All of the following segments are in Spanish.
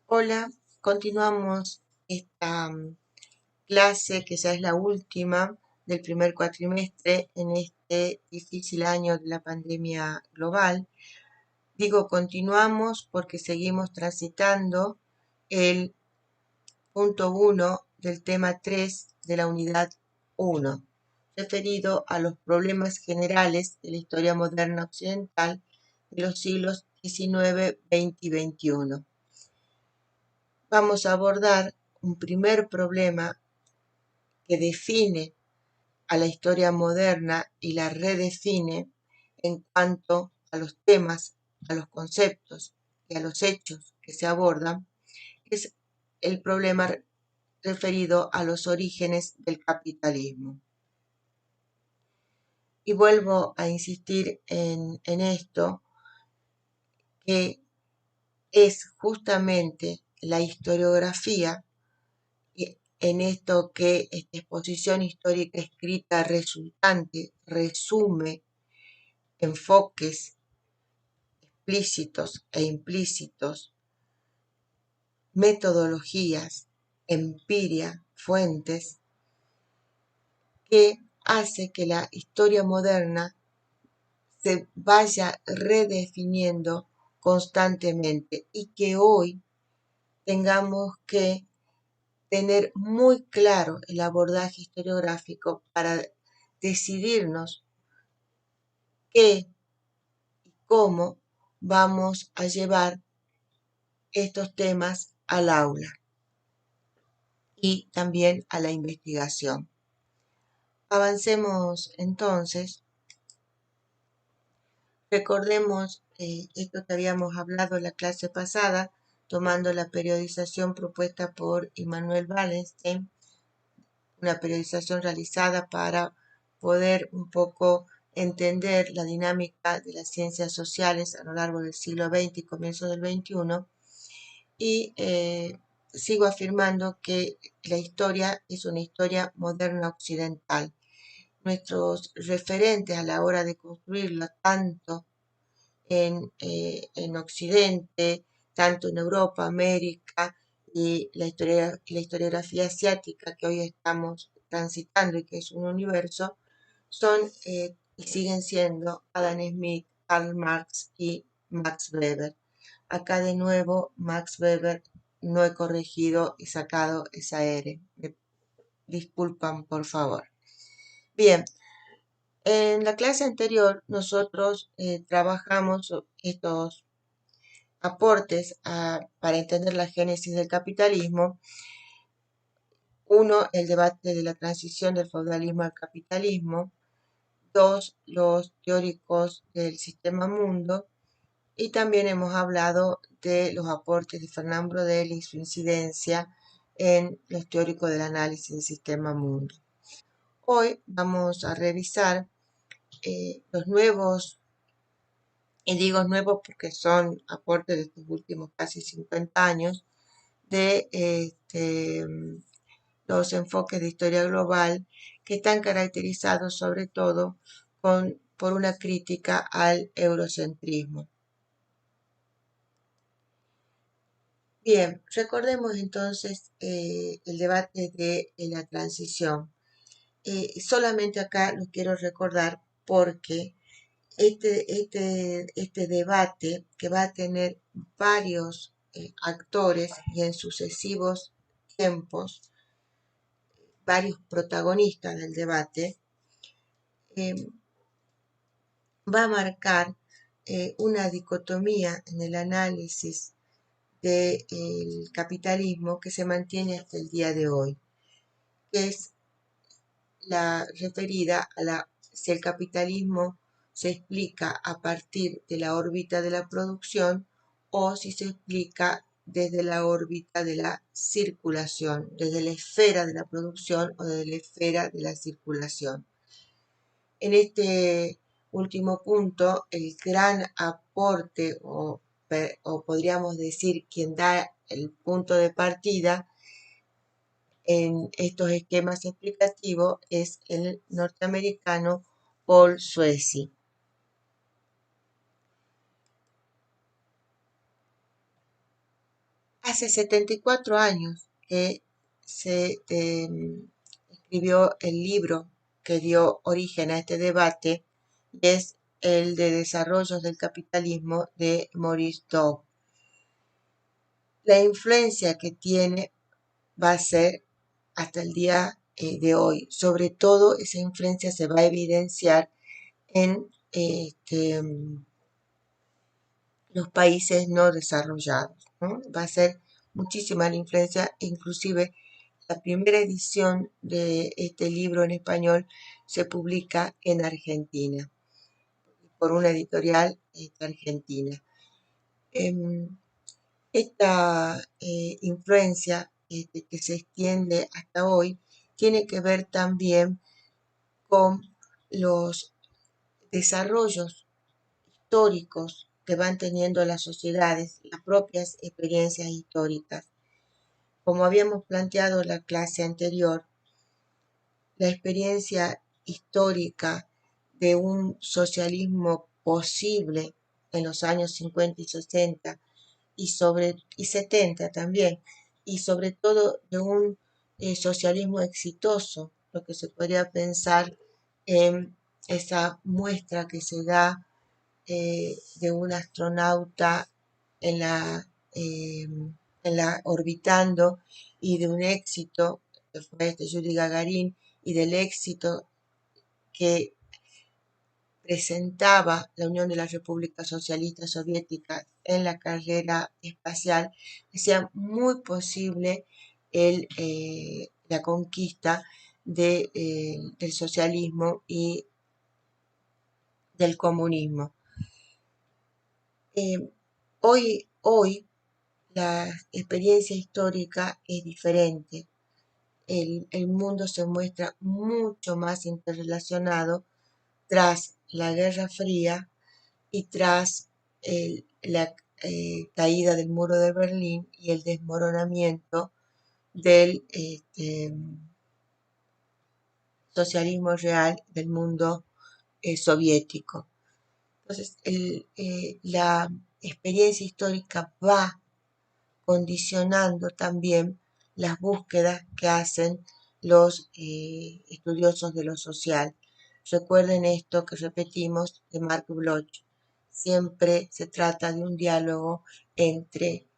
Hola, continuamos esta clase que ya es la última del primer cuatrimestre en este difícil año de la pandemia global. Digo continuamos porque seguimos transitando el punto 1 del tema 3 de la unidad 1, referido a los problemas generales de la historia moderna occidental de los siglos XIX, XX y XXI. Vamos a abordar un primer problema que define a la historia moderna y la redefine en cuanto a los temas, a los conceptos y a los hechos que se abordan, es el problema referido a los orígenes del capitalismo. Y vuelvo a insistir en esto, que es justamente la historiografía en esto que esta exposición histórica escrita resultante resume enfoques explícitos e implícitos, metodologías, empiria, fuentes, que hace que la historia moderna se vaya redefiniendo constantemente y que hoy tengamos que tener muy claro el abordaje historiográfico para decidirnos qué y cómo vamos a llevar estos temas al aula y también a la investigación. Avancemos entonces. Recordemos esto que habíamos hablado en la clase pasada, tomando la periodización propuesta por Immanuel Wallenstein, una periodización realizada para poder un poco entender la dinámica de las ciencias sociales a lo largo del siglo XX y comienzo del XXI. Y sigo afirmando que la historia es una historia moderna occidental. Nuestros referentes a la hora de construirla, tanto en Occidente, tanto en Europa, América y la historiografía asiática que hoy estamos transitando y que es un universo, son y siguen siendo Adam Smith, Karl Marx y Max Weber. Acá de nuevo Max Weber no he corregido y sacado esa R. Me disculpan, por favor. Bien, en la clase anterior nosotros trabajamos estos aportes para entender la génesis del capitalismo. Uno, el debate de la transición del feudalismo al capitalismo. Dos, los teóricos del sistema mundo. Y también hemos hablado de los aportes de Fernand Braudel y su incidencia en los teóricos del análisis del sistema mundo. Hoy vamos a revisar los nuevos, y digo nuevos porque son aportes de estos últimos casi 50 años, de los enfoques de historia global que están caracterizados sobre todo por una crítica al eurocentrismo. Bien, recordemos entonces el debate de la transición. Solamente acá lo quiero recordar porque este debate que va a tener varios actores y en sucesivos tiempos, varios protagonistas del debate, eh, va a marcar una dicotomía en el análisis del capitalismo que se mantiene hasta el día de hoy, que es la referida a si el capitalismo se explica a partir de la órbita de la producción o si se explica desde la órbita de la circulación, desde la esfera de la producción o desde la esfera de la circulación. En este último punto, el gran aporte o podríamos decir quien da el punto de partida en estos esquemas explicativos es el norteamericano Paul Suezi. Hace 74 años que se escribió el libro que dio origen a este debate, y es el de Desarrollos del Capitalismo de Maurice Dobb. La influencia que tiene va a ser hasta el día de hoy. Sobre todo esa influencia se va a evidenciar en los países no desarrollados, ¿no? Va a ser muchísima la influencia, inclusive la primera edición de este libro en español se publica en Argentina, por una editorial argentina. Esta influencia que se extiende hasta hoy tiene que ver también con los desarrollos históricos que van teniendo las sociedades, las propias experiencias históricas. Como habíamos planteado en la clase anterior, la experiencia histórica de un socialismo posible en los años 50 y 60 y 70 también, y sobre todo de un socialismo exitoso, lo que se podría pensar en esa muestra que se da de un astronauta en la orbitando, y de un éxito que fue Yuri Gagarin, y del éxito que presentaba la Unión de las Repúblicas Socialistas Soviéticas en la carrera espacial, hacía muy posible la conquista del socialismo y del comunismo. Hoy la experiencia histórica es diferente. El mundo se muestra mucho más interrelacionado tras la Guerra Fría y tras la caída del muro de Berlín y el desmoronamiento del socialismo real del mundo soviético. Entonces, la experiencia histórica va condicionando también las búsquedas que hacen los estudiosos de lo social. Recuerden esto que repetimos de Mark Bloch. Siempre se trata de un diálogo entre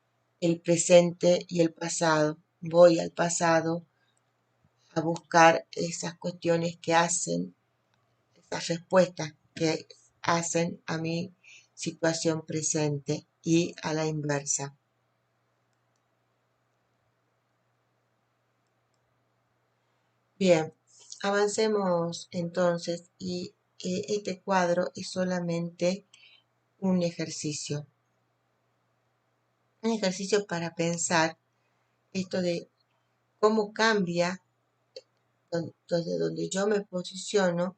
el presente y el pasado. Voy al pasado a buscar esas cuestiones que hacen, esas respuestas que hacen a mi situación presente, y a la inversa. Bien, avancemos entonces, y este cuadro es solamente un ejercicio para pensar esto de cómo cambia desde donde yo me posiciono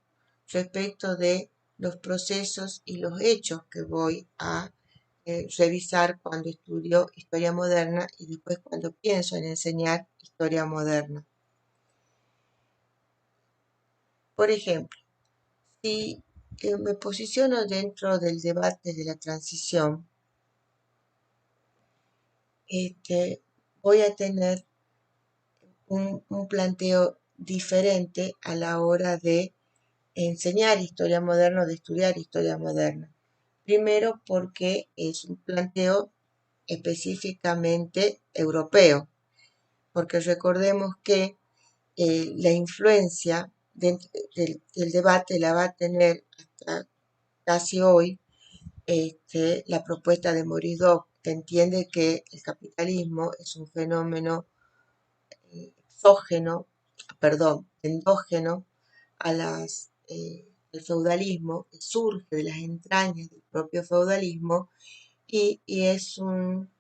respecto de los procesos y los hechos que voy a revisar cuando estudio historia moderna y después cuando pienso en enseñar historia moderna. Por ejemplo, si me posiciono dentro del debate de la transición, voy a tener un planteo diferente a la hora de enseñar historia moderna o de estudiar historia moderna. Primero, porque es un planteo específicamente europeo, porque recordemos que la influencia del debate la va a tener hasta casi hoy la propuesta de Maurice Dobb, que entiende que el capitalismo es un fenómeno endógeno al feudalismo, que surge de las entrañas del propio feudalismo, y es un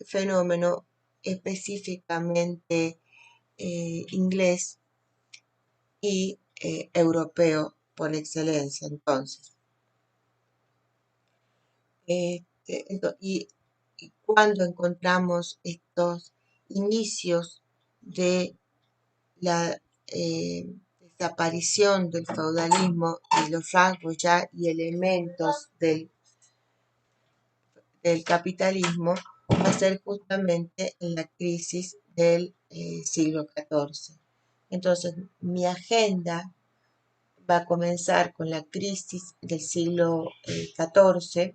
fenómeno específicamente inglés y europeo por excelencia. Entonces, y cuando encontramos estos inicios de la desaparición del feudalismo y los rasgos ya y elementos del capitalismo, va a ser justamente en la crisis del siglo XIV. Entonces, mi agenda va a comenzar con la crisis del siglo XIV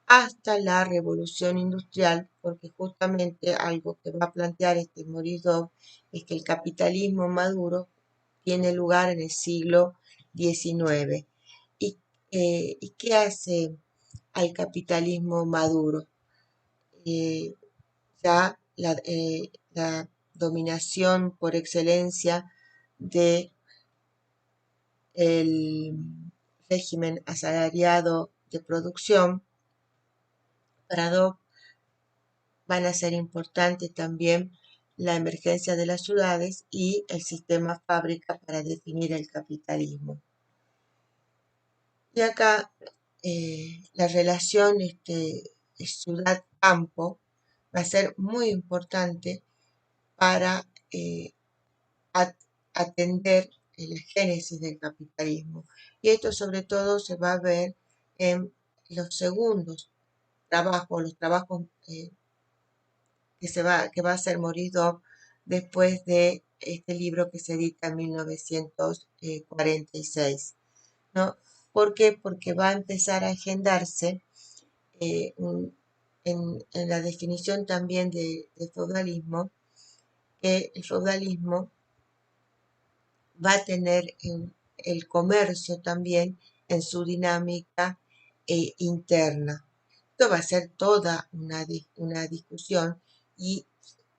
hasta la revolución industrial, porque justamente algo que va a plantear este Morisot es que el capitalismo maduro tiene lugar en el siglo XIX. ¿Y, ¿y qué hace al capitalismo maduro? Ya la dominación por excelencia de el régimen asalariado de producción, para Dock van a ser importantes también la emergencia de las ciudades y el sistema fábrica para definir el capitalismo. Y acá la relación ciudad-campo va a ser muy importante para atender la génesis del capitalismo. Y esto sobre todo se va a ver en los segundos trabajos, los trabajos que va a hacer Morisot después de este libro que se edita en 1946. ¿No? ¿Por qué? Porque va a empezar a agendarse eh, en la definición también de feudalismo, que el feudalismo va a tener el comercio también en su dinámica interna. Esto va a ser toda una discusión y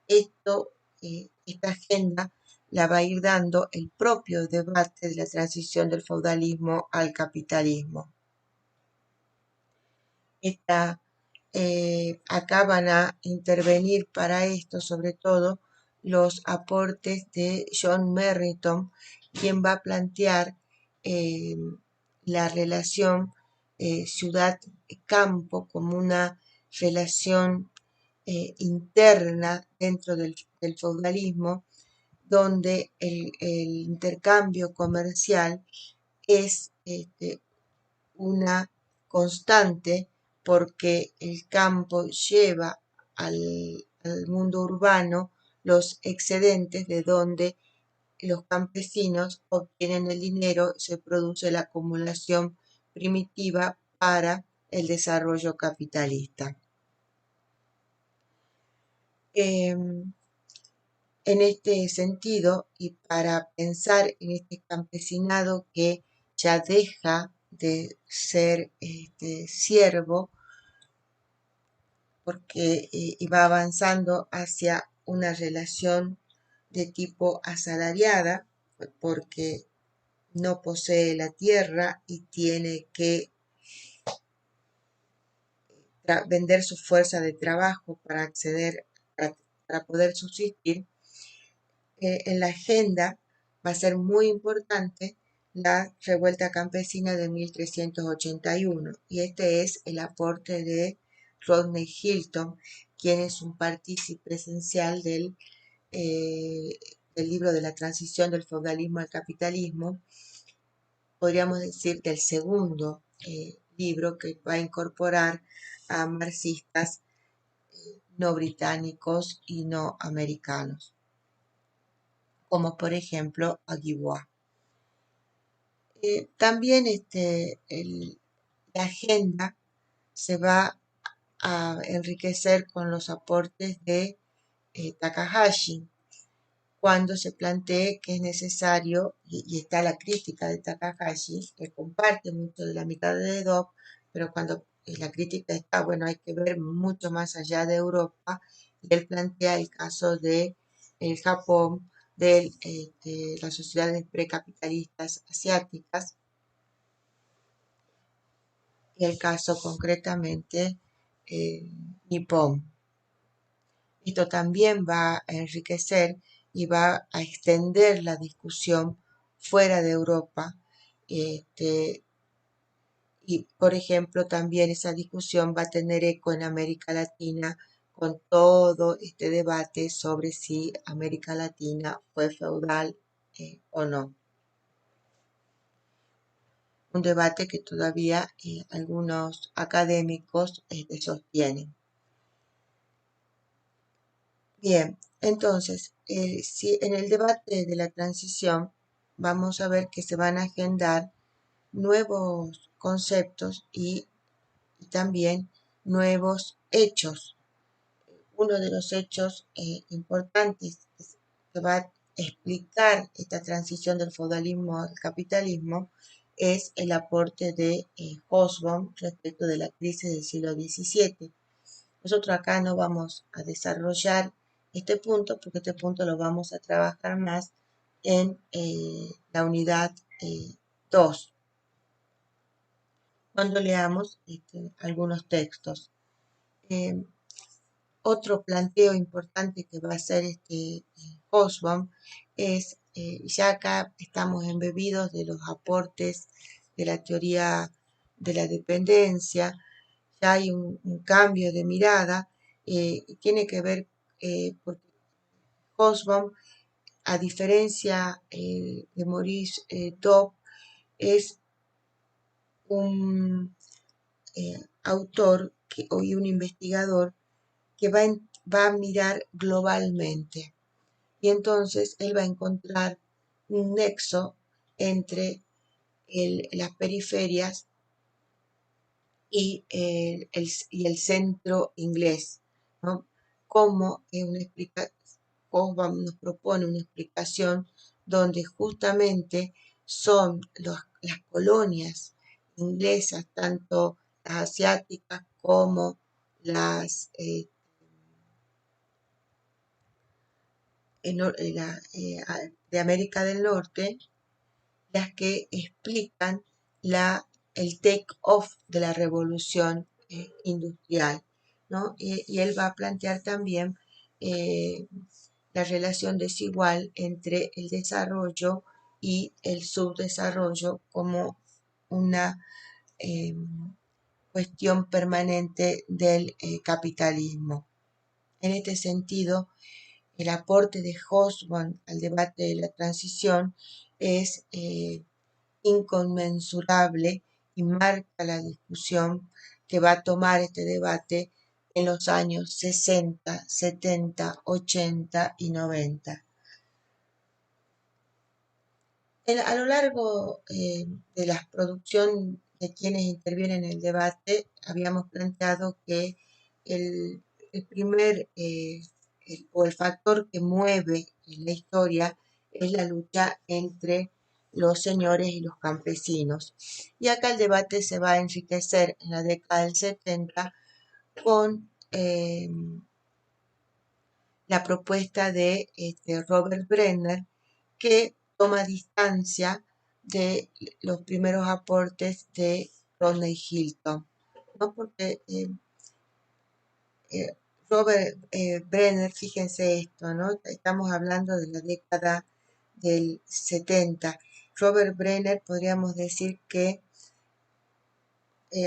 esta agenda la va a ir dando el propio debate de la transición del feudalismo al capitalismo. Acá van a intervenir para esto sobre todo los aportes de John Merriton, quien va a plantear la relación ciudad-campo como una relación interna dentro del feudalismo, donde el intercambio comercial es una constante porque el campo lleva al mundo urbano los excedentes de donde los campesinos obtienen el dinero, se produce la acumulación primitiva para el desarrollo capitalista. En este sentido, y para pensar en este campesinado que ya deja de ser siervo, porque va avanzando hacia una relación de tipo asalariada, porque no posee la tierra y tiene que vender su fuerza de trabajo para acceder, para poder subsistir. En la agenda va a ser muy importante la revuelta campesina de 1381 y este es el aporte de Rodney Hilton, quien es un partícipe esencial del libro de la transición del feudalismo al capitalismo, podríamos decir del segundo libro que va a incorporar a marxistas no británicos y no americanos, como por ejemplo a Guibois. También la agenda se va a enriquecer con los aportes de Takahashi, cuando se plantee que es necesario, y está la crítica de Takahashi, que comparte mucho de la mitad de Dock, pero cuando la crítica está, bueno, hay que ver mucho más allá de Europa, y él plantea el caso de el Japón, de las sociedades precapitalistas asiáticas, y el caso concretamente Nippon. Esto también va a enriquecer y va a extender la discusión fuera de Europa. Y, por ejemplo, también esa discusión va a tener eco en América Latina con todo este debate sobre si América Latina fue feudal o no. Un debate que todavía algunos académicos sostienen. Bien, entonces, si en el debate de la transición vamos a ver que se van a agendar nuevos conceptos y también nuevos hechos. Uno de los hechos importantes que va a explicar esta transición del feudalismo al capitalismo es el aporte de Hobsbawm respecto de la crisis del siglo XVII. Nosotros acá no vamos a desarrollar este punto porque este punto lo vamos a trabajar más en la unidad 2, cuando leamos algunos textos. Eh, Otro planteo importante que va a hacer Hobsbawm es, ya acá estamos embebidos de los aportes de la teoría de la dependencia, ya hay un cambio de mirada, y tiene que ver, porque Hobsbawm, a diferencia de Maurice Dobb, es un autor y un investigador que va a mirar globalmente. Y entonces él va a encontrar un nexo entre las periferias y el centro inglés, ¿no? Como Hobsbawm nos propone una explicación donde justamente son las colonias inglesas, tanto las asiáticas como las de América del Norte, las que explican el take-off de la revolución industrial, ¿no? Y él va a plantear también eh, la relación desigual entre el desarrollo y el subdesarrollo como una eh, cuestión permanente del capitalismo. En este sentido, el aporte de Hobsbawm al debate de la transición es inconmensurable y marca la discusión que va a tomar este debate en los años 60, 70, 80 y 90. A lo largo de la producción de quienes intervienen en el debate, habíamos planteado que el primer o el factor que mueve en la historia es la lucha entre los señores y los campesinos. Y acá el debate se va a enriquecer en la década del 70 con la propuesta de Robert Brenner, que toma distancia de los primeros aportes de Rodney Hilton, ¿no? Porque Robert Brenner, fíjense esto, ¿no? Estamos hablando de la década del 70. Robert Brenner podríamos decir que,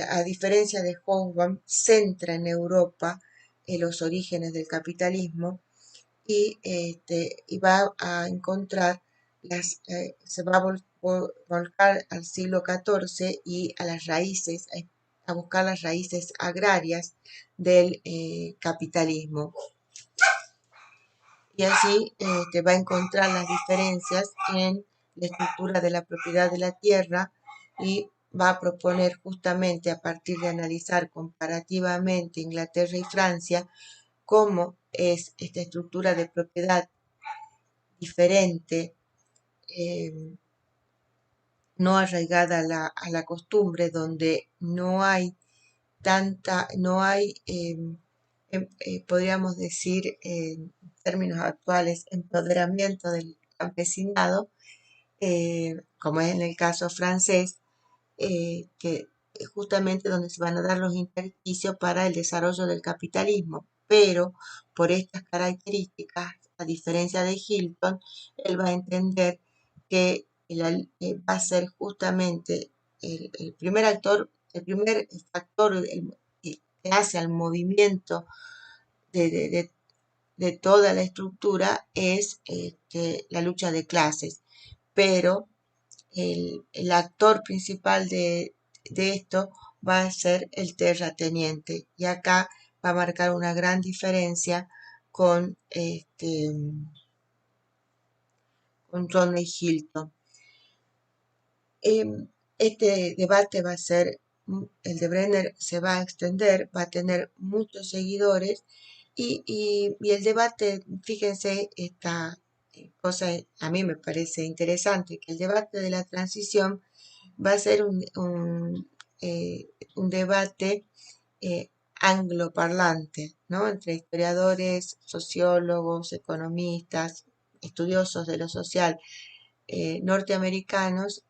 a diferencia de Hobsbawm, centra en Europa los orígenes del capitalismo y va a encontrar, se va a volcar al siglo XIV y a las raíces, a buscar las raíces agrarias del capitalismo. Y así va a encontrar las diferencias en la estructura de la propiedad de la tierra y va a proponer justamente a partir de analizar comparativamente Inglaterra y Francia cómo es esta estructura de propiedad diferente, eh, no arraigada a la costumbre, donde no hay no hay, podríamos decir en términos actuales, empoderamiento del campesinado, como es en el caso francés, que es justamente donde se van a dar los intersticios para el desarrollo del capitalismo. Pero por estas características, a diferencia de Hilton, él va a entender que va a ser justamente el primer actor, el primer factor que hace al movimiento de, de- de- de toda la estructura es la lucha de clases. Pero el actor principal de esto va a ser el terrateniente. Y acá va a marcar una gran diferencia con, con Rodney Hilton. Este debate va a ser, el de Brenner se va a extender, va a tener muchos seguidores y el debate, fíjense, esta cosa a mí me parece interesante, que el debate de la transición va a ser un debate angloparlante, ¿no? Entre historiadores, sociólogos, economistas, estudiosos de lo social norteamericanos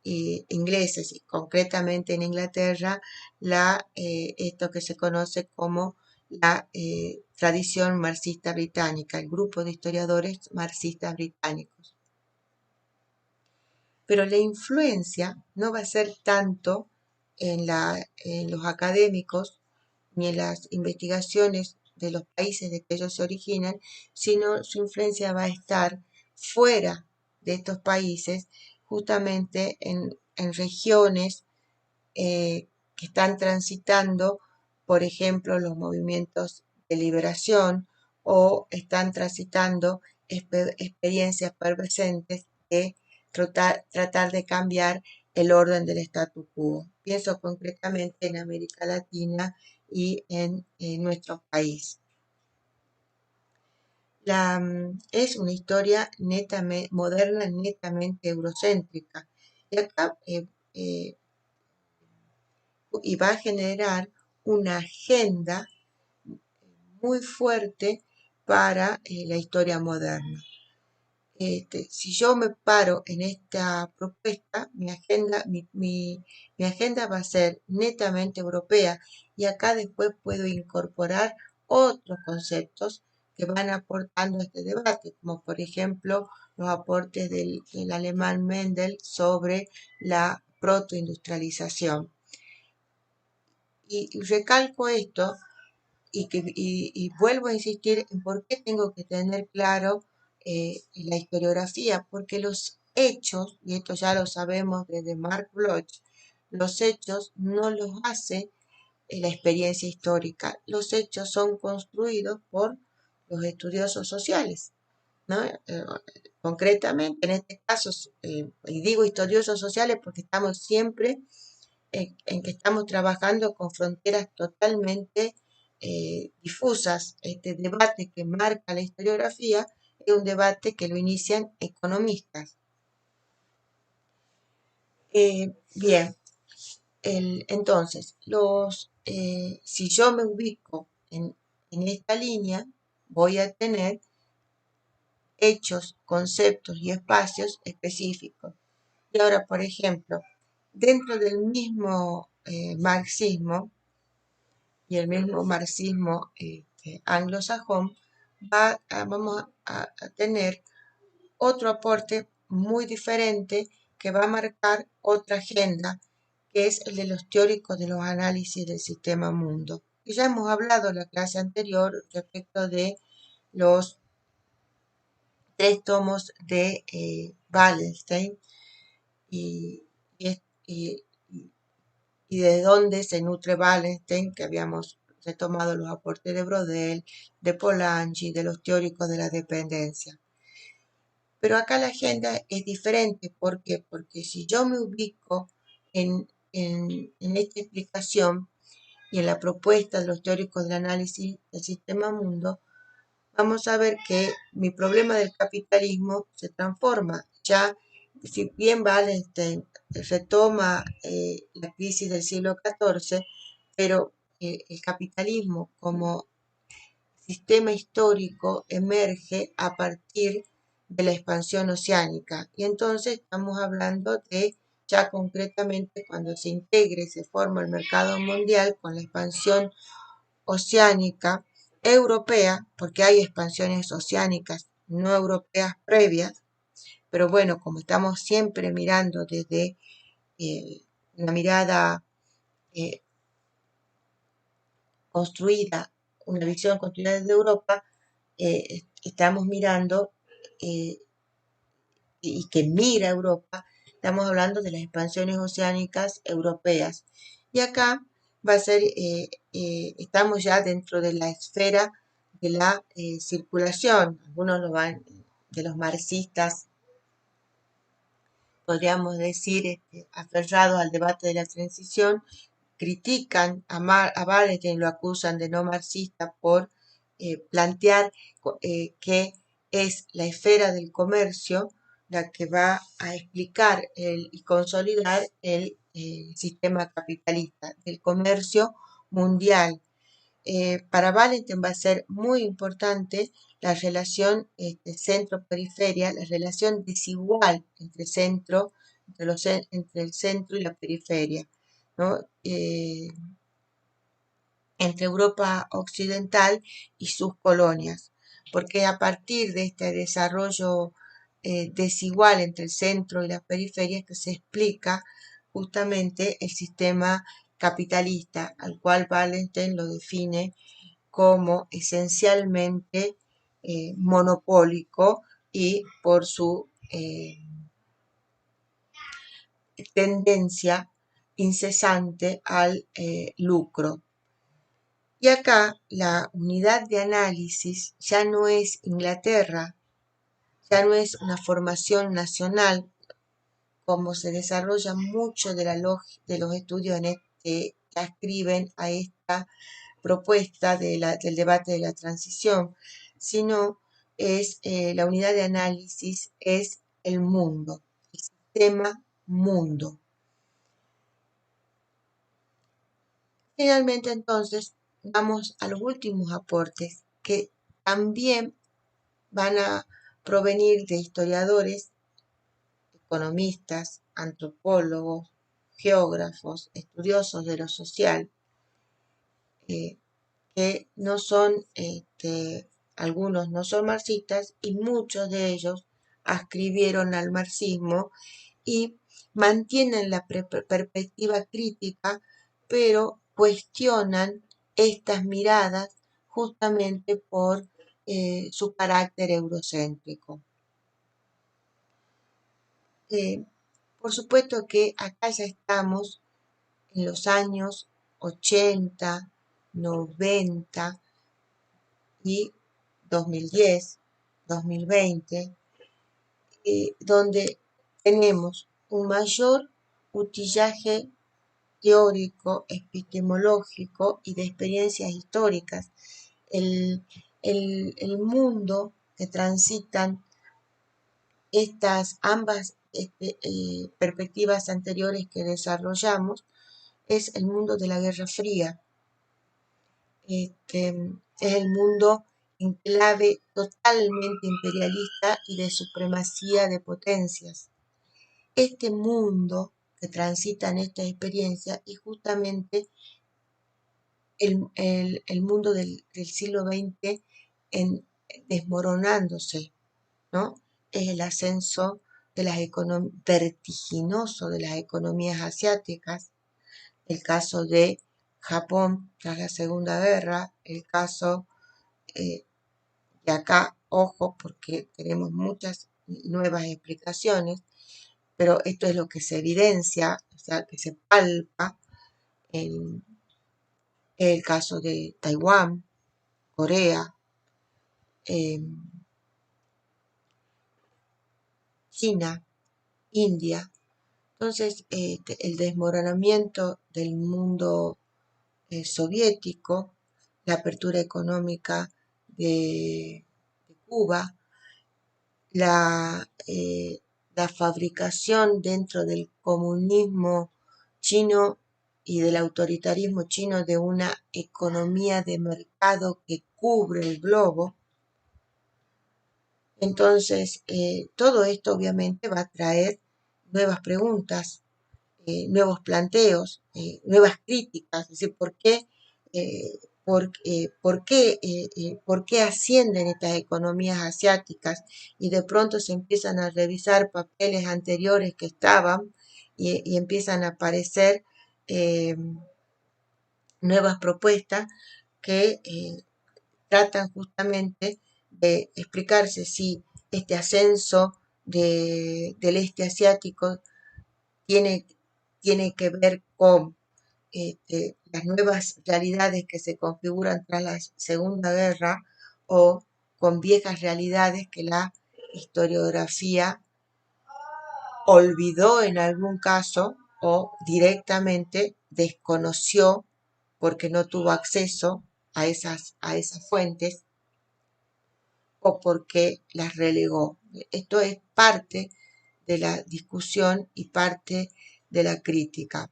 ingleses, y concretamente en Inglaterra, esto que se conoce como la tradición marxista británica, el grupo de historiadores marxistas británicos. Pero la influencia no va a ser tanto en los académicos ni en las investigaciones de los países de que ellos se originan, sino su influencia va a estar fuera de estos países, justamente en regiones que están transitando, por ejemplo, los movimientos de liberación o están transitando experiencias permanentes de tratar de cambiar el orden del statu quo. Pienso concretamente en América Latina y en nuestro país. Es una historia moderna, netamente eurocéntrica. Y acá y va a generar una agenda muy fuerte para la historia moderna. Si yo me paro en esta propuesta, mi agenda va a ser netamente europea y acá después puedo incorporar otros conceptos que van aportando a este debate, como por ejemplo los aportes del alemán Mendel sobre la protoindustrialización. Y recalco esto y vuelvo a insistir en por qué tengo que tener claro la historiografía, porque los hechos, y esto ya lo sabemos desde Mark Bloch, los hechos no los hace la experiencia histórica, los hechos son construidos por los estudiosos sociales, ¿no? Concretamente, en este caso, y digo estudiosos sociales porque estamos siempre en que estamos trabajando con fronteras totalmente difusas. Este debate que marca la historiografía es un debate que lo inician economistas. Bien, entonces, si yo me ubico en esta línea, voy a tener hechos, conceptos y espacios específicos. Y ahora, por ejemplo, dentro del mismo marxismo y el mismo marxismo anglosajón, vamos a tener otro aporte muy diferente que va a marcar otra agenda, que es el de los teóricos de los análisis del sistema mundo. Y ya hemos hablado en la clase anterior respecto de los 3 tomos de Wallenstein y, y, y de dónde se nutre Wallenstein, que habíamos retomado los aportes de Brodel, de Polanyi, de los teóricos de la dependencia. Pero acá la agenda es diferente. ¿Por qué? Porque si yo me ubico en esta explicación y en la propuesta de los teóricos del análisis del sistema mundo, vamos a ver que mi problema del capitalismo se transforma. Ya, si bien Wallenstein retoma la crisis del siglo XIV, pero el capitalismo como sistema histórico emerge a partir de la expansión oceánica. Y entonces estamos hablando de ya concretamente cuando se integre y se forma el mercado mundial con la expansión oceánica europea, porque hay expansiones oceánicas no europeas previas, pero bueno, como estamos siempre mirando desde una mirada eh, construida, una visión construida desde Europa, estamos mirando eh, y que mira Europa, estamos hablando de las expansiones oceánicas europeas. Y acá va a ser, estamos ya dentro de la esfera de la circulación. Algunos de los marxistas, podríamos decir, aferrados al debate de la transición, critican a Wallenstein, lo acusan de no marxista por plantear que es la esfera del comercio la que va a explicar y consolidar el sistema capitalista del comercio mundial. Para Wallenstein va a ser muy importante la relación centro-periferia, la relación desigual entre el centro y la periferia, ¿no? Entre Europa occidental y sus colonias, porque a partir de este desarrollo desigual entre el centro y las periferias que se explica justamente el sistema capitalista, al cual Wallenstein lo define como esencialmente monopólico y por su tendencia incesante al lucro. Y acá la unidad de análisis ya no es Inglaterra, ya no es una formación nacional, como se desarrolla mucho de los estudios que ascriben a esta propuesta del debate de la transición, sino es la unidad de análisis es el mundo, el sistema mundo. Finalmente, entonces, vamos a los últimos aportes que también van a provenir de historiadores, economistas, antropólogos, geógrafos, estudiosos de lo social, que no son, algunos no son marxistas y muchos de ellos ascribieron al marxismo y mantienen la perspectiva crítica, pero cuestionan estas miradas justamente por su carácter eurocéntrico. Por supuesto que acá ya estamos en los años 80, 90 y 2010, 2020, donde tenemos un mayor utillaje teórico, epistemológico y de experiencias históricas. El mundo que transitan estas ambas perspectivas anteriores que desarrollamos es el mundo de la Guerra Fría. Es el mundo en clave totalmente imperialista y de supremacía de potencias. Este mundo que transita en esta experiencia es justamente el mundo del siglo XX desmoronándose, ¿no? Es el ascenso vertiginoso de las economías asiáticas, el caso de Japón tras la Segunda Guerra, el caso de acá, ojo, porque tenemos muchas nuevas explicaciones, pero esto es lo que se evidencia, o sea, que se palpa en el caso de Taiwán, Corea, China, India. Entonces, el desmoronamiento del mundo soviético, la apertura económica de Cuba, la fabricación dentro del comunismo chino y del autoritarismo chino de una economía de mercado que cubre el globo. Entonces, todo esto obviamente va a traer nuevas preguntas, nuevos planteos, nuevas críticas, es decir, por qué ascienden estas economías asiáticas y de pronto se empiezan a revisar papeles anteriores que estaban y empiezan a aparecer eh, nuevas propuestas que tratan justamente de explicarse si este ascenso del este asiático tiene, tiene que ver con las nuevas realidades que se configuran tras la Segunda Guerra o con viejas realidades que la historiografía olvidó en algún caso o directamente desconoció porque no tuvo acceso a esas fuentes o porque las relegó. Esto es parte de la discusión y parte de la crítica.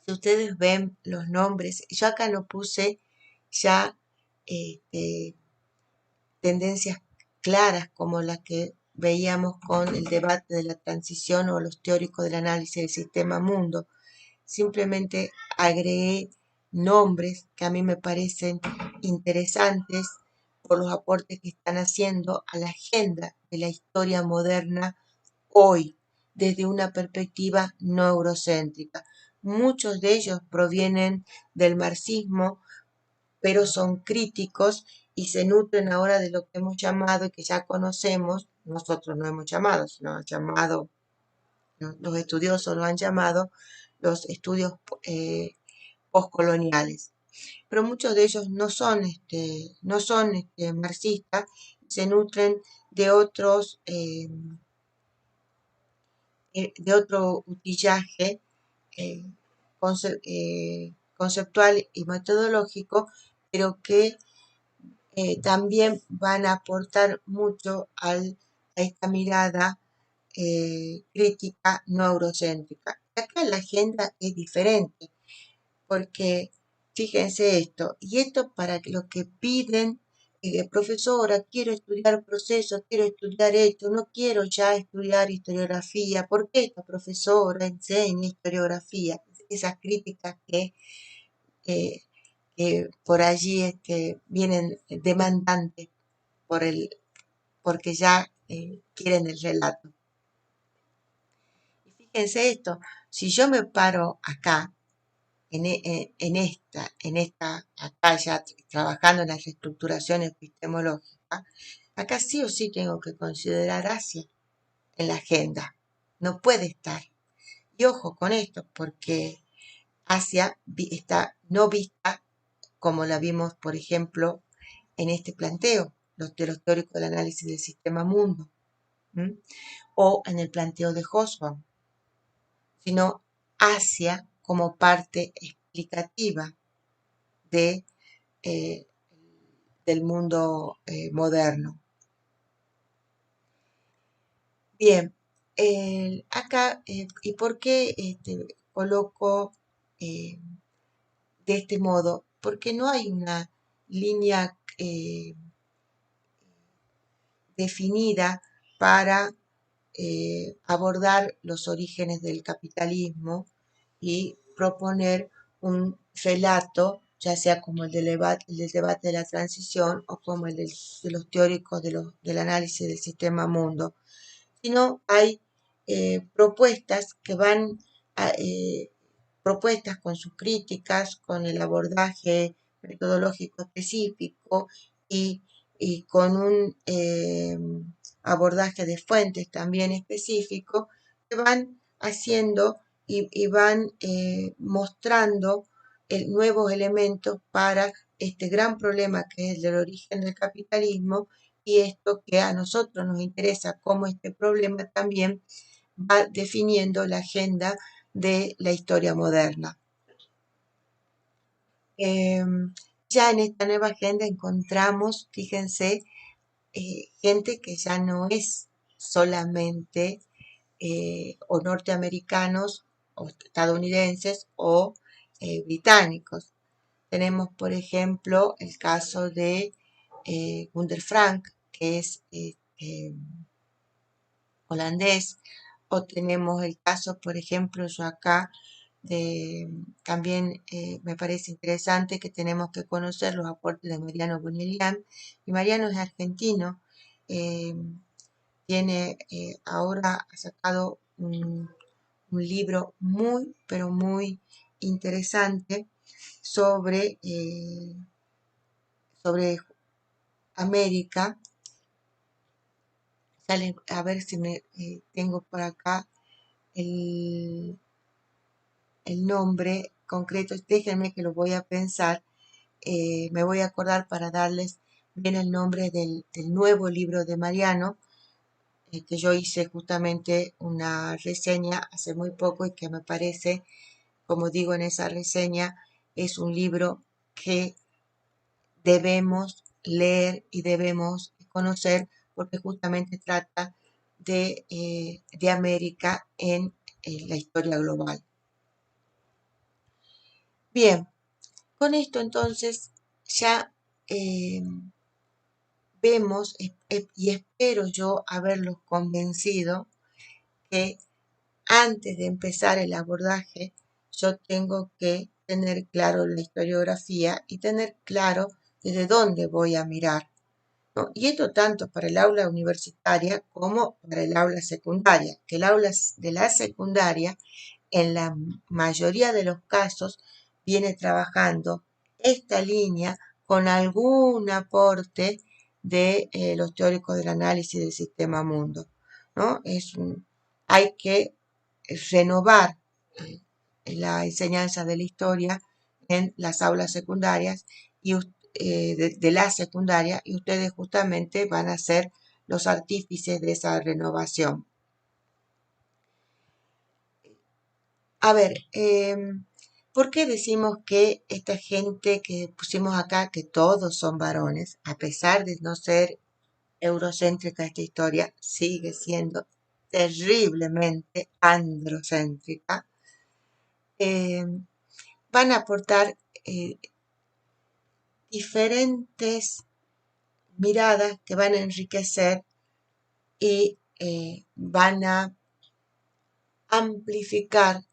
Si ustedes ven los nombres, yo acá no puse ya tendencias claras como las que veíamos con el debate de la transición o los teóricos del análisis del sistema mundo. Simplemente agregué nombres que a mí me parecen interesantes por los aportes que están haciendo a la agenda de la historia moderna hoy, desde una perspectiva no eurocéntrica. Muchos de ellos provienen del marxismo, pero son críticos y se nutren ahora de lo que hemos llamado y que ya conocemos, nosotros no hemos llamado, sino han llamado, los estudiosos lo han llamado, los estudios postcoloniales. Pero muchos de ellos no son marxistas, se nutren de otros de otro utillaje eh, conceptual y metodológico, pero que también van a aportar mucho a esta mirada crítica no eurocéntrica. Acá la agenda es diferente, porque fíjense esto, y esto para lo que piden, profesora, quiero estudiar procesos, quiero estudiar esto, no quiero ya estudiar historiografía, ¿por qué esta profesora enseña historiografía? Esas críticas eh, que por allí vienen demandantes porque ya quieren el relato. Y fíjense esto, si yo me paro acá, en esta, acá ya trabajando en la reestructuración epistemológica, acá sí o sí tengo que considerar Asia en la agenda. No puede estar. Y ojo con esto, porque Asia está no vista como la vimos, por ejemplo, en este planteo, de los teóricos del análisis del sistema mundo, ¿m? O en el planteo de Hobsbawm, sino Asia como parte explicativa de, eh, del mundo moderno. Bien, acá, ¿y por qué coloco de este modo? Porque no hay una línea definida para abordar los orígenes del capitalismo y proponer un relato, ya sea como el del debate de la transición o como de los teóricos del análisis del sistema mundo, sino hay propuestas que van propuestas con sus críticas, con el abordaje metodológico específico y con un abordaje de fuentes también específico, que van haciendo y van mostrando nuevos elementos para este gran problema que es el del origen del capitalismo y esto que a nosotros nos interesa, cómo este problema también va definiendo la agenda de la historia moderna. Ya en esta nueva agenda encontramos, fíjense, gente que ya no es solamente o norteamericanos o estadounidenses o británicos. Tenemos, por ejemplo, el caso de Gunder Frank, que es holandés, o tenemos el caso, por ejemplo, yo acá, también me parece interesante que tenemos que conocer los aportes de Mariano Bonellian, y Mariano es argentino, eh, ahora ha sacado un libro muy, pero muy interesante sobre América. A ver si me tengo por acá el, el nombre concreto, déjenme que lo voy a pensar, me voy a acordar para darles viene el nombre del nuevo libro de Mariano, que yo hice justamente una reseña hace muy poco y que me parece, como digo en esa reseña, es un libro que debemos leer y debemos conocer porque justamente trata de América en la historia global. Bien, con esto entonces ya eh, vemos y espero yo haberlos convencido que antes de empezar el abordaje yo tengo que tener claro la historiografía y tener claro desde dónde voy a mirar, ¿no? Y esto tanto para el aula universitaria como para el aula secundaria, que el aula de la secundaria en la mayoría de los casos viene trabajando esta línea con algún aporte de los teóricos del análisis del sistema mundo, ¿no? Hay que renovar la enseñanza de la historia en las aulas secundarias y de la secundaria, y ustedes justamente van a ser los artífices de esa renovación. A ver, ¿por qué decimos que esta gente que pusimos acá, que todos son varones, a pesar de no ser eurocéntrica esta historia, sigue siendo terriblemente androcéntrica? Van a aportar diferentes miradas que van a enriquecer y van a amplificar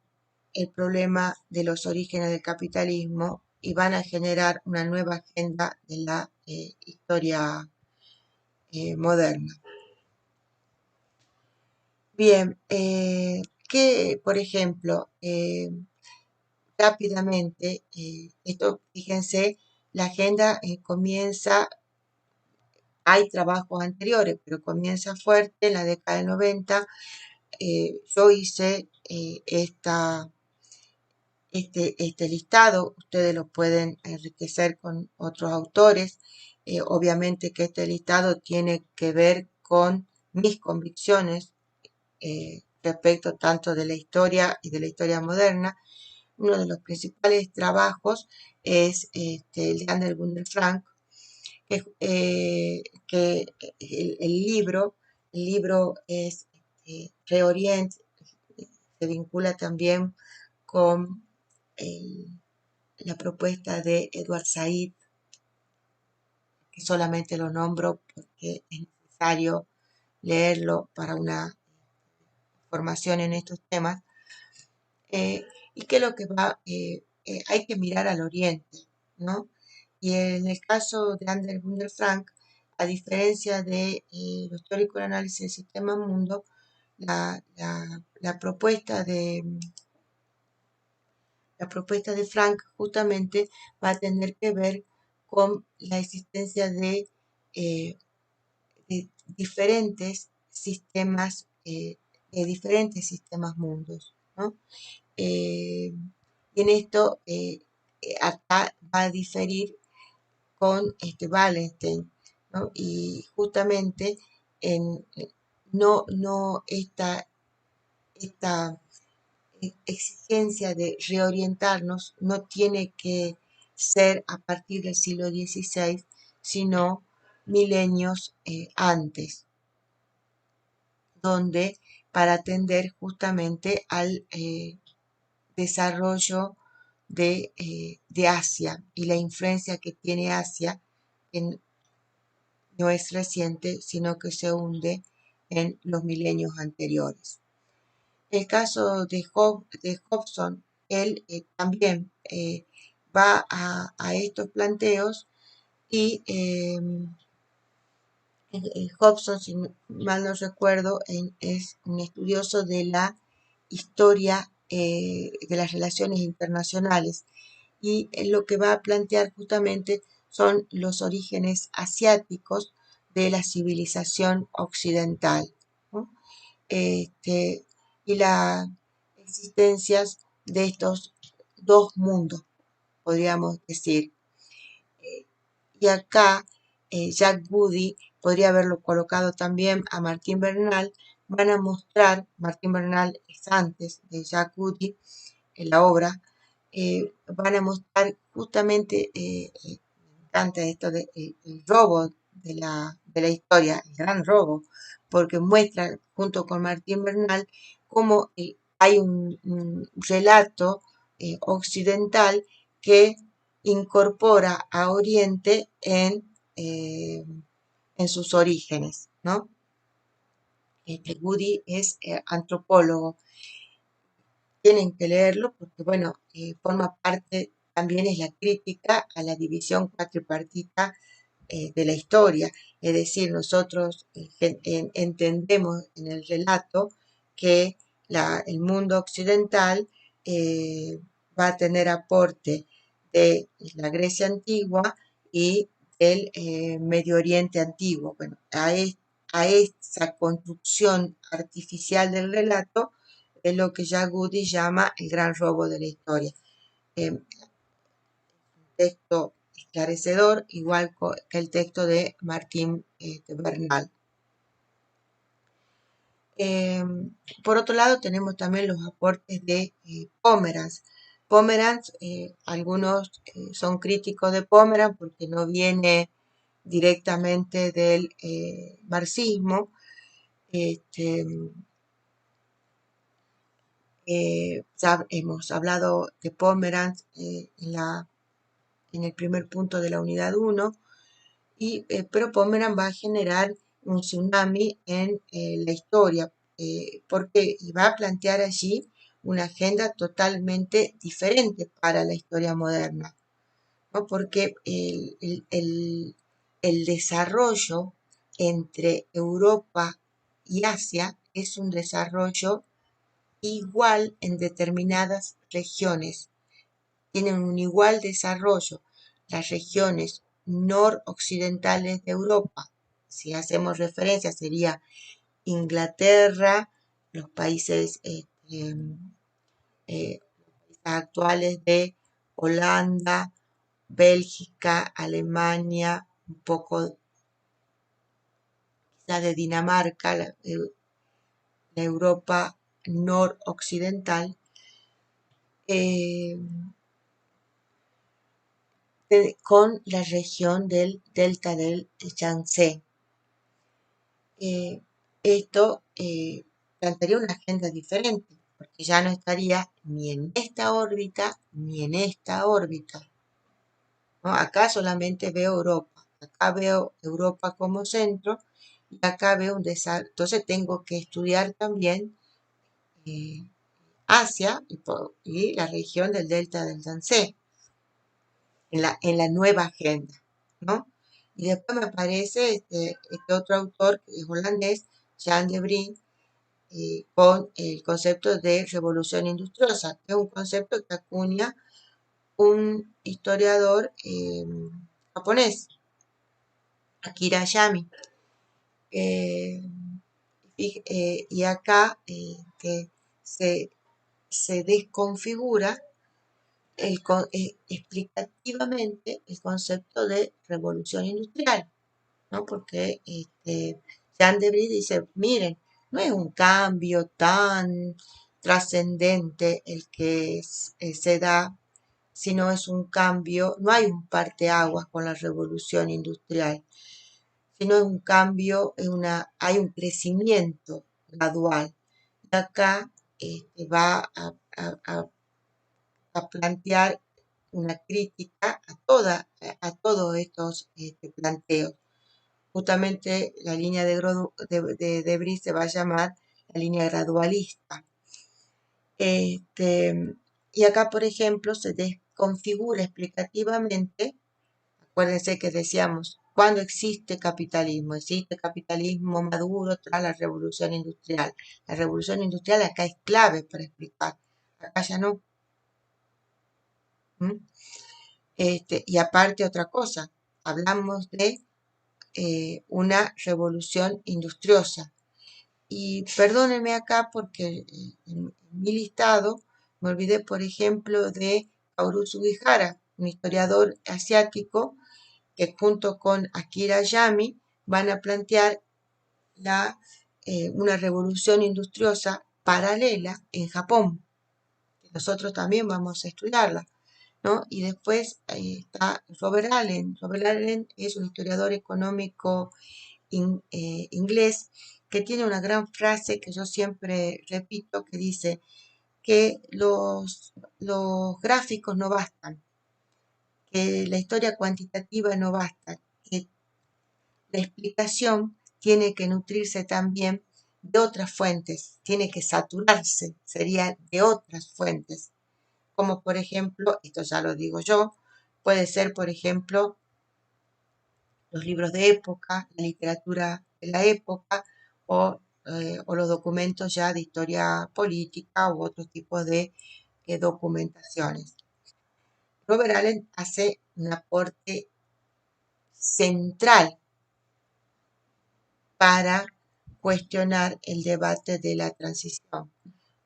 el problema de los orígenes del capitalismo y van a generar una nueva agenda de la historia moderna. Bien, que por ejemplo, rápidamente, esto fíjense, la agenda comienza, hay trabajos anteriores, pero comienza fuerte en la década del 90. Yo hice este listado, ustedes lo pueden enriquecer con otros autores. Obviamente que este listado tiene que ver con mis convicciones respecto tanto de la historia y de la historia moderna. Uno de los principales trabajos es el de Ander Frank, que el libro es Reorient, se vincula también con la propuesta de Edward Said, que solamente lo nombro porque es necesario leerlo para una formación en estos temas, y que lo que va, hay que mirar al oriente, ¿no? Y en el caso de Ander Frank, a diferencia de los teóricos de análisis del sistema mundo, la propuesta de Frank justamente va a tener que ver con la existencia de diferentes sistemas mundos, ¿no? Y en esto acá va a diferir con Wallenstein, ¿no? Y justamente en, no esta exigencia de reorientarnos no tiene que ser a partir del siglo XVI, sino milenios antes, donde para atender justamente al desarrollo de Asia y la influencia que tiene Asia, que no es reciente, sino que se hunde en los milenios anteriores. El caso de Hobson, él también va a estos planteos y Hobson, si mal no recuerdo, es un estudioso de la historia de las relaciones internacionales y lo que va a plantear justamente son los orígenes asiáticos de la civilización occidental, ¿no? Y la existencia de estos dos mundos, podríamos decir. Y acá Jack Goody, podría haberlo colocado también a Martín Bernal, van a mostrar, Martín Bernal es antes de Jack Goody en la obra, van a mostrar justamente, me encanta esto de el robo de la historia, el gran robo, porque muestra junto con Martín Bernal cómo hay un relato occidental que incorpora a Oriente en sus orígenes, ¿no? Goody es antropólogo, tienen que leerlo porque, bueno, forma parte, también es la crítica a la división cuatripartita de la historia. Es decir, nosotros entendemos en el relato que el mundo occidental va a tener aporte de la Grecia antigua y del Medio Oriente antiguo. Bueno, a esa construcción artificial del relato es lo que ya Goody llama el gran robo de la historia. Texto esclarecedor, igual que el texto de Martín Bernal. Por otro lado, tenemos también los aportes de Pomeranz. Pomeranz, algunos son críticos de Pomeranz porque no viene directamente del marxismo. Este, ya hemos hablado de Pomeranz en el primer punto de la unidad 1, pero Pomeranz va a generar un tsunami en la historia, porque va a plantear allí una agenda totalmente diferente para la historia moderna, ¿no? Porque el desarrollo entre Europa y Asia es un desarrollo igual en determinadas regiones, tienen un igual desarrollo las regiones noroccidentales de Europa. Si hacemos referencia, sería Inglaterra, los países actuales de Holanda, Bélgica, Alemania, un poco quizás de Dinamarca, la Europa noroccidental, con la región del delta del Yangtze. Esto plantearía una agenda diferente, porque ya no estaría ni en esta órbita ni en esta órbita, ¿no? Acá solamente veo Europa, acá veo Europa como centro y acá veo un desarrollo. Entonces tengo que estudiar también eh, Asia y la región del delta del Yangtze en la nueva agenda, ¿no? Y después me aparece este otro autor que es holandés, Jan de Brink, con el concepto de revolución industriosa, que es un concepto que acuña un historiador japonés, Akira Yami. Y acá que se desconfigura explicativamente el concepto de revolución industrial, ¿no? Porque Jean Debris dice, miren, no es un cambio tan trascendente el que se da, sino es un cambio, no hay un parteaguas con la revolución industrial, sino es un cambio, hay un crecimiento gradual. Y acá va a plantear una crítica a todos estos planteos. Justamente la línea de Debris se va a llamar la línea gradualista. Y acá, por ejemplo, se desconfigura explicativamente, acuérdense que decíamos, cuando existe capitalismo maduro tras la revolución industrial. La revolución industrial acá es clave para explicar, acá ya no. Y aparte otra cosa, hablamos de una revolución industriosa. Y perdónenme acá porque en mi listado me olvidé, por ejemplo, de Kaoru Sugihara, un historiador asiático que junto con Akira Yami van a plantear una revolución industriosa paralela en Japón. Nosotros también vamos a estudiarla, ¿no? Y después está Robert Allen. Robert Allen es un historiador económico inglés que tiene una gran frase que yo siempre repito, que dice que los gráficos no bastan, que la historia cuantitativa no basta, que la explicación tiene que nutrirse también de otras fuentes, tiene que saturarse, sería de otras fuentes, como por ejemplo, esto ya lo digo yo, puede ser por ejemplo los libros de época, la literatura de la época o los documentos ya de historia política u otros tipos de documentaciones. Robert Allen hace un aporte central para cuestionar el debate de la transición.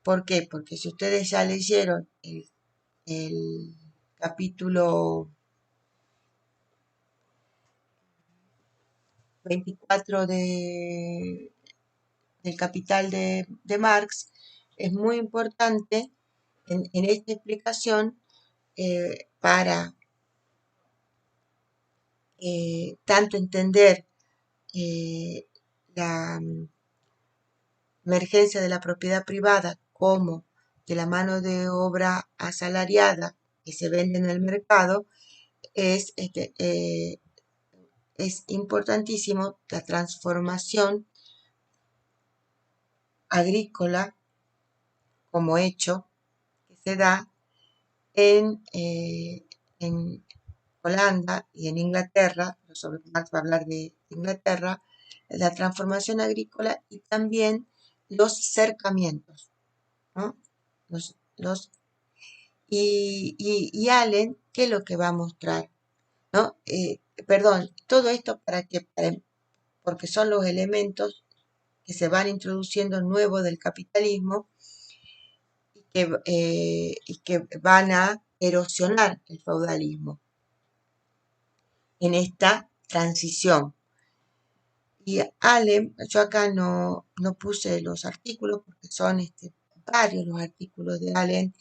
¿Por qué? Porque si ustedes ya leyeron el capítulo 24 del Capital de Marx, es muy importante en esta explicación para tanto entender la emergencia de la propiedad privada como de la mano de obra asalariada que se vende en el mercado, es importantísimo la transformación agrícola como hecho que se da en Holanda y en Inglaterra, sobre Marx va a hablar de Inglaterra, la transformación agrícola y también los cercamientos, ¿no? Y Allen, ¿qué es lo que va a mostrar? ¿No? Perdón, todo esto porque son los elementos que se van introduciendo nuevos del capitalismo y que van a erosionar el feudalismo en esta transición. Y Allen, yo acá no puse los artículos porque son varios los artículos de Allen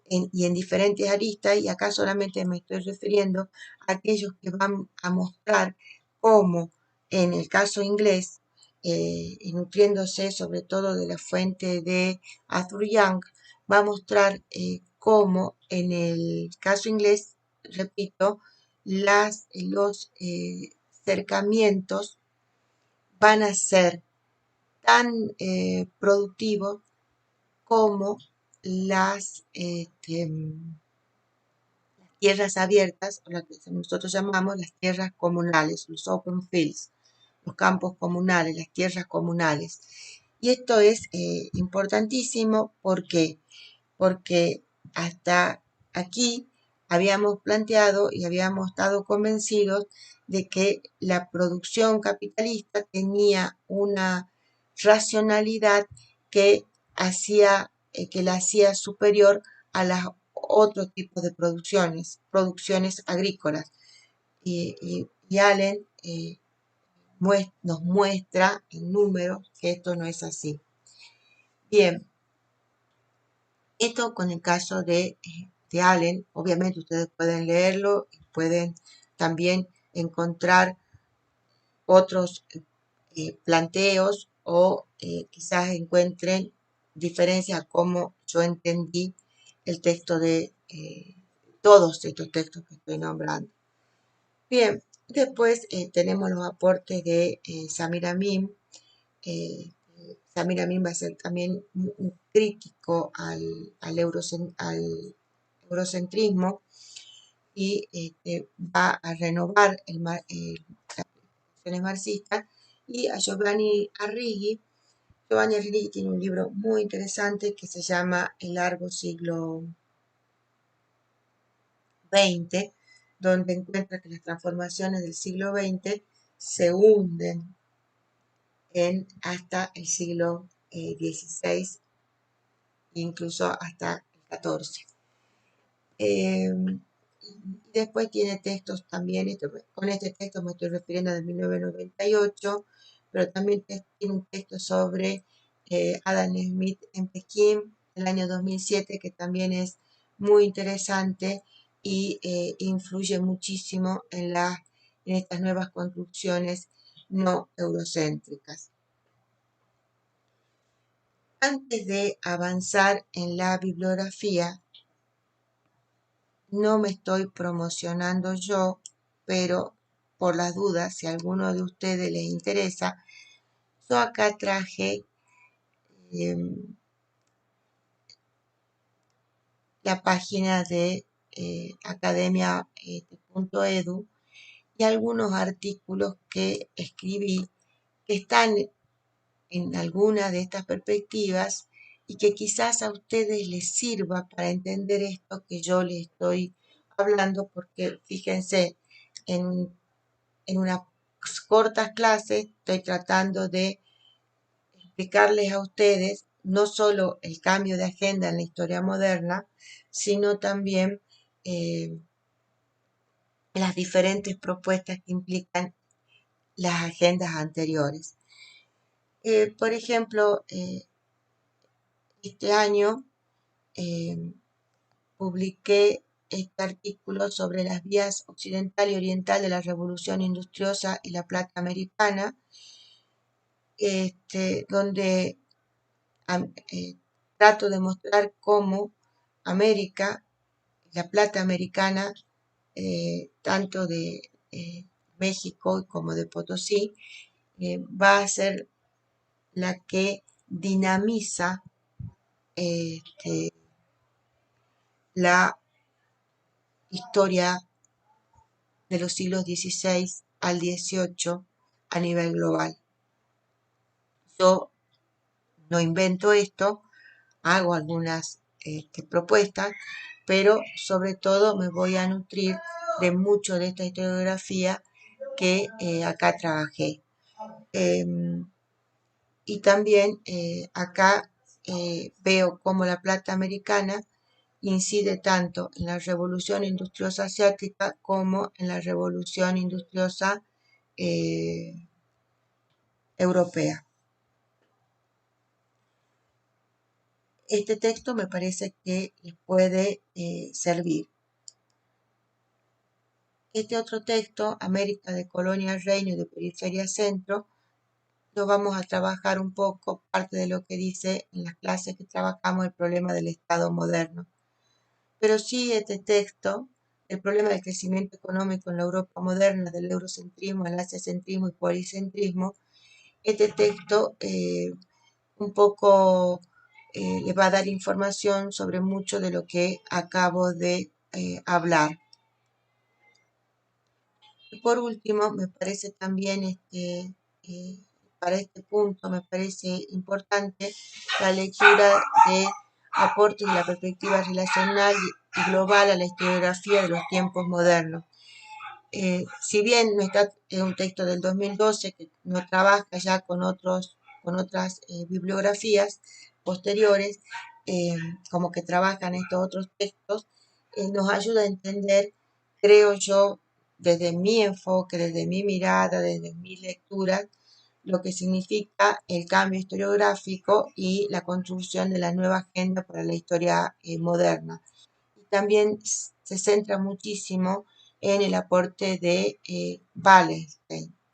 y en diferentes aristas, y acá solamente me estoy refiriendo a aquellos que van a mostrar cómo en el caso inglés, nutriéndose sobre todo de la fuente de Arthur Young, va a mostrar cómo en el caso inglés, repito, los cercamientos van a ser tan productivos como las tierras abiertas, o las que nosotros llamamos las tierras comunales, los open fields, los campos comunales, las tierras comunales. Y esto es importantísimo porque hasta aquí habíamos planteado y habíamos estado convencidos de que la producción capitalista tenía una racionalidad que que la hacía superior a las otros tipos de producciones agrícolas. Y Allen nos muestra en números que esto no es así. Bien, esto con el caso de Allen, obviamente ustedes pueden leerlo y pueden también encontrar otros planteos o quizás encuentren diferencias a cómo yo entendí el texto de todos estos textos que estoy nombrando. Bien, después tenemos los aportes de Samir Amin. Samir Amin va a ser también un crítico al eurocentrismo y va a renovar las posiciones marxistas. Y a Giovanni Arrighi. Giovanni Arrighi tiene un libro muy interesante que se llama El largo siglo XX, donde encuentra que las transformaciones del siglo XX se hunden hasta el siglo XVI, incluso hasta el XIV. Y después tiene textos también, con este texto me estoy refiriendo a 1998, pero también tiene un texto sobre Adam Smith en Pekín del año 2007, que también es muy interesante y influye muchísimo en estas nuevas construcciones no eurocéntricas. Antes de avanzar en la bibliografía, no me estoy promocionando yo, pero por las dudas, si a alguno de ustedes les interesa, yo acá traje la página de academia.edu y algunos artículos que escribí que están en alguna de estas perspectivas y que quizás a ustedes les sirva para entender esto que yo les estoy hablando, porque fíjense, en, en unas cortas clases estoy tratando de explicarles a ustedes no solo el cambio de agenda en la historia moderna, sino también las diferentes propuestas que implican las agendas anteriores. Por ejemplo, este año eh, publiqué este artículo sobre las vías occidental y oriental de la Revolución Industriosa y la Plata Americana, donde trato de mostrar cómo América, la Plata Americana, tanto de México como de Potosí, va a ser la que dinamiza la historia de los siglos XVI al XVIII a nivel global. Yo no invento esto, hago algunas propuestas, pero sobre todo me voy a nutrir de mucho de esta historiografía que acá trabajé. Y también acá veo cómo la plata americana incide tanto en la revolución industriosa asiática como en la revolución industriosa europea. Este texto me parece que les puede servir. Este otro texto, América de Colonia al Reino y de Periferia a Centro, lo vamos a trabajar un poco, parte de lo que dice en las clases que trabajamos el problema del Estado moderno. Pero sí este texto, el problema del crecimiento económico en la Europa moderna, del eurocentrismo, el asiacentrismo y policentrismo, este texto un poco le va a dar información sobre mucho de lo que acabo de hablar. Y por último, me parece también para este punto, me parece importante la lectura de aportes de la perspectiva relacional y global a la historiografía de los tiempos modernos. Si bien no está en un texto del 2012 que no trabaja ya con otras bibliografías posteriores, como que trabajan estos otros textos, nos ayuda a entender, creo yo, desde mi enfoque, desde mi mirada, desde mi lectura, lo que significa el cambio historiográfico y la construcción de la nueva agenda para la historia moderna. Y también se centra muchísimo en el aporte de Wallenstein.